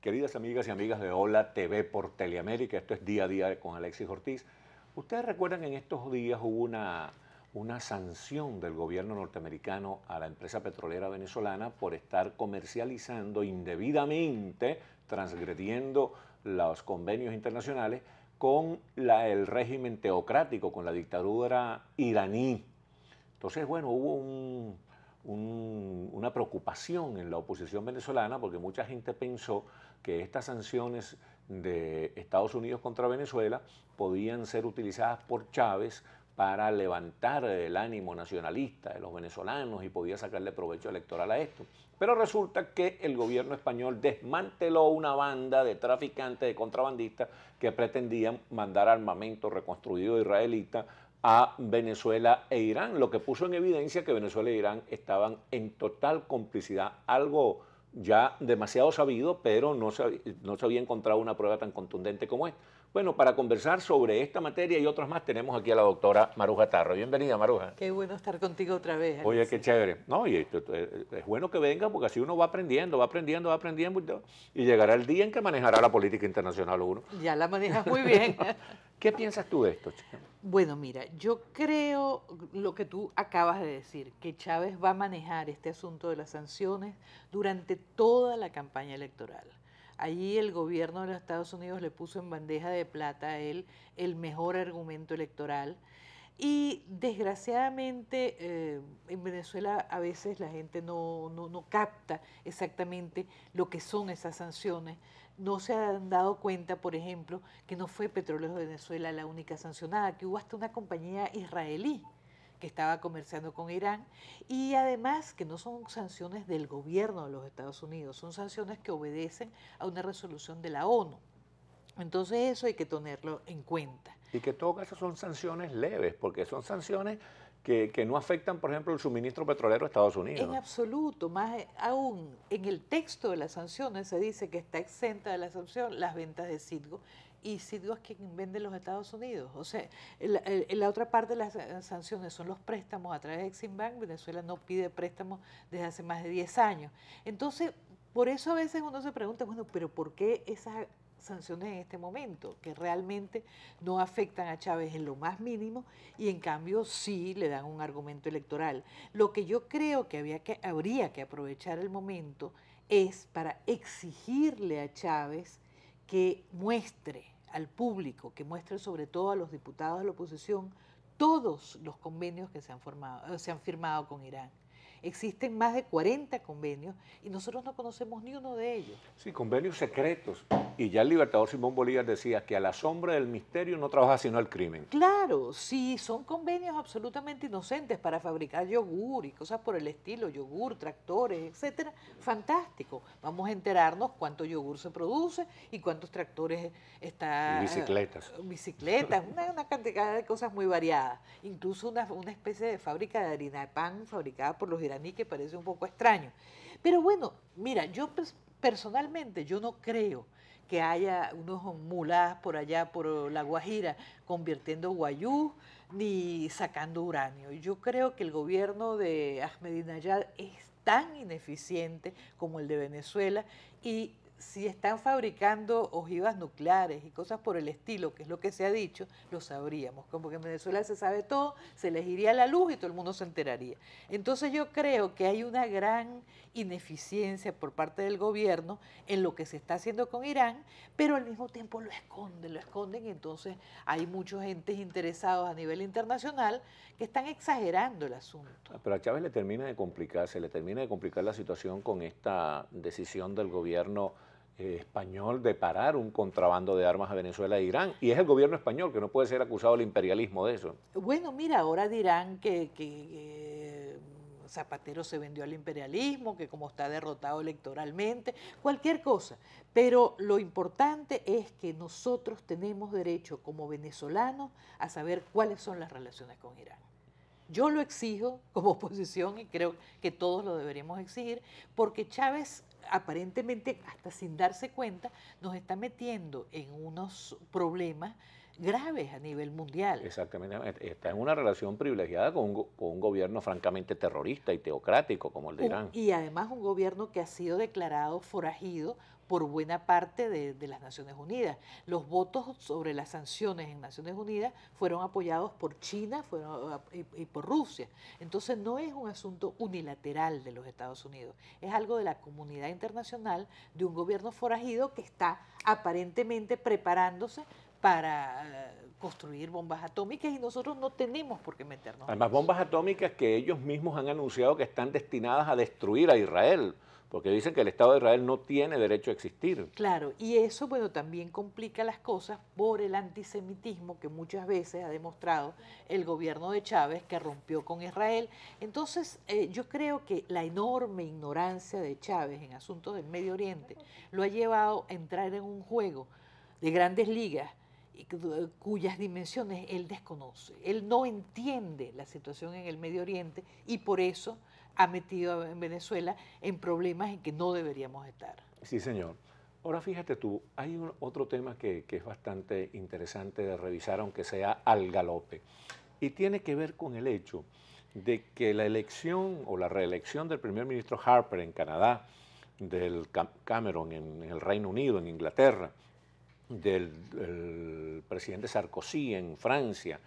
Queridas amigas y amigas de Hola TV por Teleamérica, esto es Día a Día con Alexis Ortiz. Ustedes recuerdan que en estos días hubo una sanción del gobierno norteamericano a la empresa petrolera venezolana por estar comercializando indebidamente, transgrediendo los convenios internacionales con el régimen teocrático, con la dictadura iraní. Entonces, bueno, hubo una preocupación en la oposición venezolana porque mucha gente pensó que estas sanciones de Estados Unidos contra Venezuela podían ser utilizadas por Chávez para levantar el ánimo nacionalista de los venezolanos y podía sacarle provecho electoral a esto. Pero resulta que el gobierno español desmanteló una banda de traficantes, de contrabandistas que pretendían mandar armamento reconstruido israelita a Venezuela e Irán, lo que puso en evidencia que Venezuela e Irán estaban en total complicidad, algo ya demasiado sabido, pero no se había encontrado una prueba tan contundente como esta. Bueno, para conversar sobre esta materia y otras más, tenemos aquí a la doctora Maruja Tarro. Bienvenida, Maruja. Qué bueno estar contigo otra vez, Oye, qué Alexis. chévere. No, y es bueno que venga porque así uno va aprendiendo, va aprendiendo, va aprendiendo y llegará el día en que manejará la política internacional uno. Ya la manejas muy bien. ¿Qué piensas tú de esto, chica? Bueno, mira, yo creo lo que tú acabas de decir, que Chávez va a manejar este asunto de las sanciones durante toda la campaña electoral. Allí el gobierno de los Estados Unidos le puso en bandeja de plata a él el mejor argumento electoral. Y desgraciadamente en Venezuela a veces la gente no capta exactamente lo que son esas sanciones. No se han dado cuenta, por ejemplo, que no fue Petróleos de Venezuela la única sancionada, que hubo hasta una compañía israelí que estaba comerciando con Irán, y además que no son sanciones del gobierno de los Estados Unidos, son sanciones que obedecen a una resolución de la ONU. Entonces eso hay que tenerlo en cuenta. Y que en todo caso son sanciones leves, porque son sanciones que no afectan, por ejemplo, el suministro petrolero a Estados En Unidos. absoluto, más aún en el texto de las sanciones se dice que está exenta de la sanción las ventas de Citgo, y Citgo es quien vende en los Estados Unidos. O sea, la otra parte de las sanciones son los préstamos a través de Exim Bank. Venezuela no pide préstamos desde hace más de 10 años. Entonces, por eso a veces uno se pregunta, bueno, pero ¿por qué esas sanciones en este momento, que realmente no afectan a Chávez en lo más mínimo y en cambio sí le dan un argumento electoral? Lo que yo creo que habría que aprovechar el momento es para exigirle a Chávez que muestre al público, que muestre sobre todo a los diputados de la oposición, todos los convenios que se han firmado con Irán. Existen más de 40 convenios y nosotros no conocemos ni uno de ellos. Sí, convenios secretos. Y ya el libertador Simón Bolívar decía que a la sombra del misterio no trabaja sino el crimen. Claro, sí, son convenios absolutamente inocentes para fabricar yogur y cosas por el estilo, yogur, tractores, etcétera. Fantástico. Vamos a enterarnos cuánto yogur se produce y cuántos tractores Y está, bicicletas. bicicletas, una cantidad de cosas muy variadas. Incluso una especie de fábrica de harina de pan fabricada por los iraníes que parece un poco extraño. Pero bueno, mira, yo personalmente yo no creo que haya unos muladas por allá, por la Guajira, convirtiendo guayú ni sacando uranio. Yo creo que el gobierno de Ahmadinejad es tan ineficiente como el de Venezuela, y si están fabricando ojivas nucleares y cosas por el estilo, que es lo que se ha dicho, lo sabríamos. Como que en Venezuela se sabe todo, se les iría la luz y todo el mundo se enteraría. Entonces yo creo que hay una gran ineficiencia por parte del gobierno en lo que se está haciendo con Irán, pero al mismo tiempo lo esconden, y entonces hay muchos entes interesados a nivel internacional que están exagerando el asunto. Pero a Chávez le termina de complicar, se le termina de complicar la situación con esta decisión del gobierno español de parar un contrabando de armas a Venezuela e Irán. Y es el gobierno español que no puede ser acusado del imperialismo de eso. Bueno, mira, ahora dirán que Zapatero se vendió al imperialismo, que como está derrotado electoralmente, cualquier cosa. Pero lo importante es que nosotros tenemos derecho como venezolanos a saber cuáles son las relaciones con Irán. Yo lo exijo como oposición y creo que todos lo deberíamos exigir, porque Chávez aparentemente, hasta sin darse cuenta, nos está metiendo en unos problemas graves a nivel mundial. Exactamente, está en una relación privilegiada con un gobierno francamente terrorista y teocrático como el de Irán. Y además un gobierno que ha sido declarado forajido por buena parte de las Naciones Unidas. Los votos sobre las sanciones en Naciones Unidas fueron apoyados por China y por Rusia. Entonces no es un asunto unilateral de los Estados Unidos, es algo de la comunidad internacional, de un gobierno forajido que está aparentemente preparándose para construir bombas atómicas y nosotros no tenemos por qué meternos en Además, eso. bombas atómicas que ellos mismos han anunciado que están destinadas a destruir a Israel, porque dicen que el Estado de Israel no tiene derecho a existir. Claro, y eso, bueno, también complica las cosas por el antisemitismo que muchas veces ha demostrado el gobierno de Chávez, que rompió con Israel. Entonces, yo creo que la enorme ignorancia de Chávez en asuntos del Medio Oriente lo ha llevado a entrar en un juego de grandes ligas cuyas dimensiones él desconoce. Él no entiende la situación en el Medio Oriente y por eso ha metido en Venezuela en problemas en que no deberíamos estar. Sí, señor. Ahora fíjate tú, hay otro tema que es bastante interesante de revisar, aunque sea al galope, y tiene que ver con el hecho de que la elección o la reelección del primer ministro Harper en Canadá, del Cameron en el Reino Unido, en Inglaterra, del presidente Sarkozy en Francia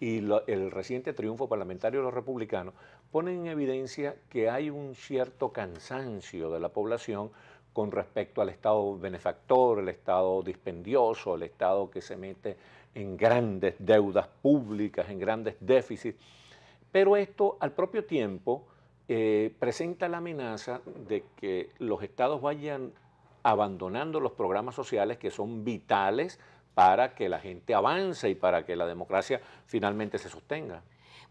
y el reciente triunfo parlamentario de los republicanos ponen en evidencia que hay un cierto cansancio de la población con respecto al Estado benefactor, el Estado dispendioso, el Estado que se mete en grandes deudas públicas, en grandes déficits. Pero esto al propio tiempo presenta la amenaza de que los estados vayan abandonando los programas sociales que son vitales para que la gente avance y para que la democracia finalmente se sostenga.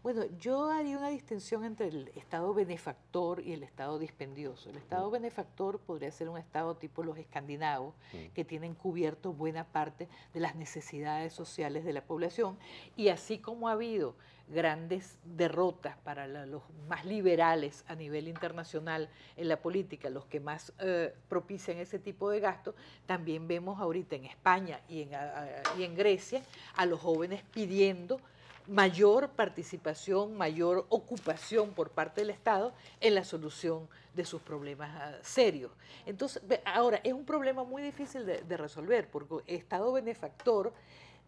Bueno, yo haría una distinción entre el Estado benefactor y el Estado dispendioso. El Estado benefactor podría ser un Estado tipo los escandinavos, que tienen cubierto buena parte de las necesidades sociales de la población, y así como ha habido grandes derrotas para los más liberales a nivel internacional en la política, los que más propician ese tipo de gastos, también vemos ahorita en España y en Grecia a los jóvenes pidiendo mayor participación, mayor ocupación por parte del Estado en la solución de sus problemas serios. Entonces, ahora, es un problema muy difícil de resolver, porque Estado benefactor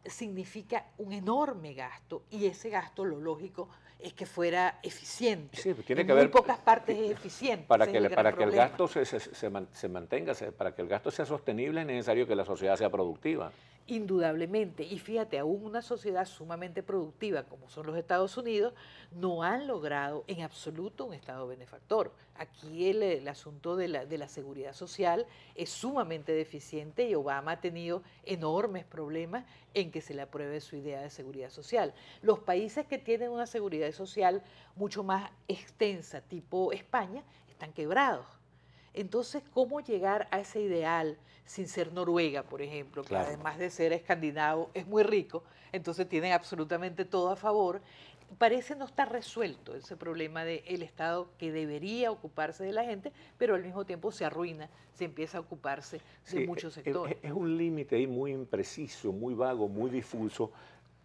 significa un enorme gasto y ese gasto lo lógico es que fuera eficiente. Sí, tiene en que muy ver, pocas partes es eficiente. para que, para el gasto se mantenga, para que el gasto sea sostenible es necesario que la sociedad sea productiva. Indudablemente, y fíjate, aún una sociedad sumamente productiva como son los Estados Unidos, no han logrado en absoluto un Estado benefactor. Aquí el asunto de la seguridad social es sumamente deficiente y Obama ha tenido enormes problemas en que se le apruebe su idea de seguridad social. Los países que tienen una seguridad social mucho más extensa, tipo España, están quebrados. Entonces, ¿cómo llegar a ese ideal sin ser Noruega, por ejemplo, que Claro. además de ser escandinavo es muy rico, entonces tienen absolutamente todo a favor? Parece no estar resuelto ese problema del Estado que debería ocuparse de la gente, pero al mismo tiempo se arruina, se empieza a ocuparse de muchos sectores. Es un límite ahí muy impreciso, muy vago, muy difuso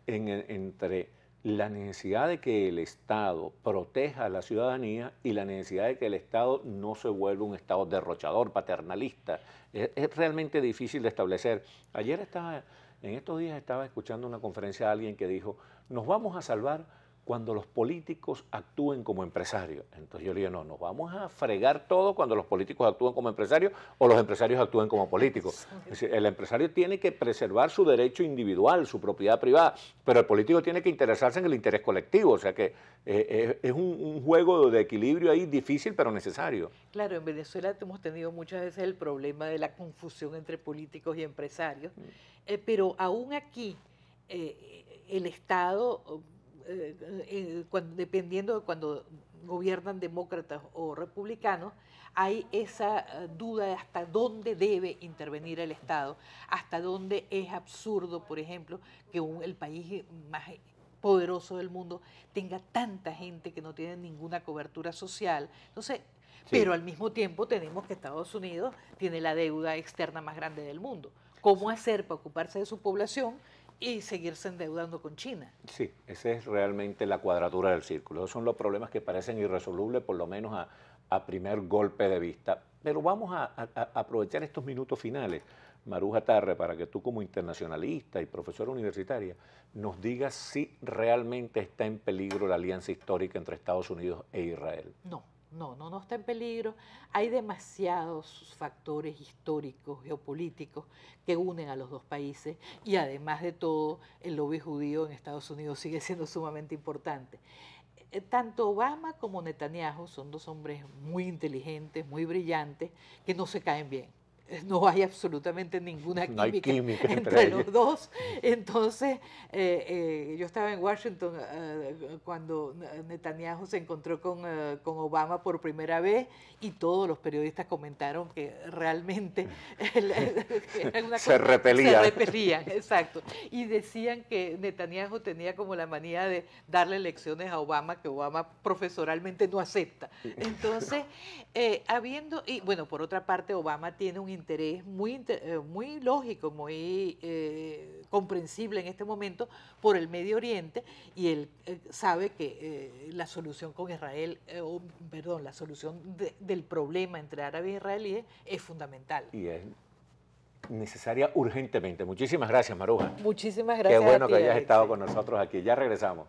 entre la necesidad de que el Estado proteja a la ciudadanía y la necesidad de que el Estado no se vuelva un Estado derrochador, paternalista. Es realmente difícil de establecer. En estos días estaba escuchando una conferencia de alguien que dijo, nos vamos a salvar cuando los políticos actúen como empresarios. Entonces yo le digo, no, nos vamos a fregar todo cuando los políticos actúen como empresarios o los empresarios actúen como políticos. Es decir, el empresario tiene que preservar su derecho individual, su propiedad privada, pero el político tiene que interesarse en el interés colectivo. O sea que es un juego de equilibrio ahí difícil pero necesario. Claro, en Venezuela hemos tenido muchas veces el problema de la confusión entre políticos y empresarios, pero aún aquí el Estado dependiendo de cuando gobiernan demócratas o republicanos, hay esa duda de hasta dónde debe intervenir el Estado, hasta dónde es absurdo, por ejemplo, que el país más poderoso del mundo tenga tanta gente que no tiene ninguna cobertura social. Entonces, Sí. pero al mismo tiempo tenemos que Estados Unidos tiene la deuda externa más grande del mundo. ¿Cómo hacer para ocuparse de su población y seguirse endeudando con China. Sí, esa es realmente la cuadratura del círculo. Esos son los problemas que parecen irresolubles, por lo menos a primer golpe de vista. Pero vamos a aprovechar estos minutos finales, Maruja Tarre, para que tú como internacionalista y profesora universitaria nos digas si realmente está en peligro la alianza histórica entre Estados Unidos e Israel. No está en peligro. Hay demasiados factores históricos, geopolíticos, que unen a los dos países y además de todo, el lobby judío en Estados Unidos sigue siendo sumamente importante. Tanto Obama como Netanyahu son dos hombres muy inteligentes, muy brillantes, que no se caen bien. No hay absolutamente ninguna No hay química química entre ellos. los dos. Entonces, yo estaba en Washington cuando Netanyahu se encontró con Obama por primera vez y todos los periodistas comentaron que realmente era una Se cosa, repelían. se repelían, exacto. Y decían que Netanyahu tenía como la manía de darle lecciones a Obama, que Obama profesoralmente no acepta. Entonces, y bueno, por otra parte, Obama tiene un interés muy lógico, muy comprensible en este momento por el Medio Oriente y él sabe que la solución con Israel, perdón, la solución del problema entre árabes e israelíes es fundamental. Y es necesaria urgentemente. Muchísimas gracias, Maruja. Muchísimas Qué gracias a bueno ti, que hayas estado Alexei. con nosotros aquí. Ya regresamos.